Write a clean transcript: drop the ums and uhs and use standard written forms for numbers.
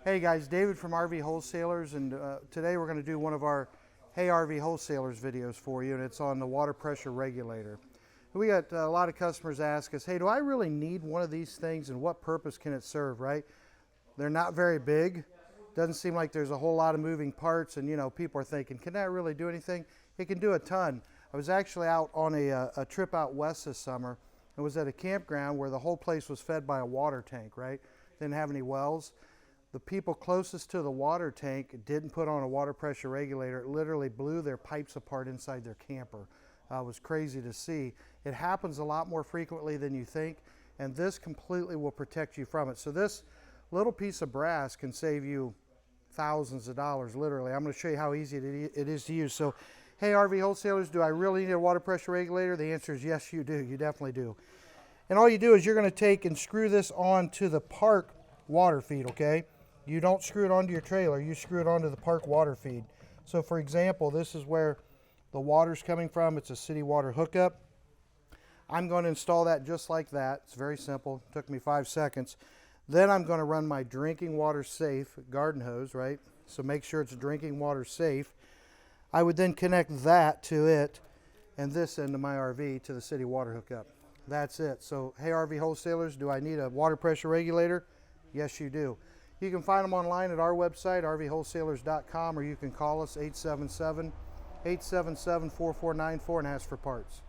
Hey guys, David from RV Wholesalers, and today we're going to do one of our Hey RV Wholesalers videos for you, and it's on the water pressure regulator. We got a lot of customers ask us, hey, do I really need one of these things, and what purpose can it serve, right? They're not very big. Doesn't seem like there's a whole lot of moving parts, and people are thinking, can that really do anything? It can do a ton. I was actually out on a trip out west this summer. It was at a campground where the whole place was fed by a water tank, right? Didn't have any wells. The people closest to the water tank didn't put on a water pressure regulator. It literally blew their pipes apart inside their camper. It was crazy to see. It happens a lot more frequently than you think, and this completely will protect you from it. So this little piece of brass can save you thousands of dollars, literally. I'm going to show you how easy it is to use. So, hey RV Wholesalers, do I really need a water pressure regulator? The answer is yes, you do. You definitely do. And all you do is you're going to take and screw this onto the park water feed, okay? You don't screw it onto your trailer, you screw it onto the park water feed. So for example, this is where the water's coming from. It's a city water hookup. I'm going to install that just like that. It's very simple. It took me 5 seconds. Then I'm going to run my drinking water safe garden hose, right? So make sure it's drinking water safe. I would then connect that to it and this end of my RV to the city water hookup. That's it. So, hey RV Wholesalers, do I need a water pressure regulator? Yes, you do. You can find them online at our website, rvwholesalers.com, or you can call us 877-877-4494 and ask for parts.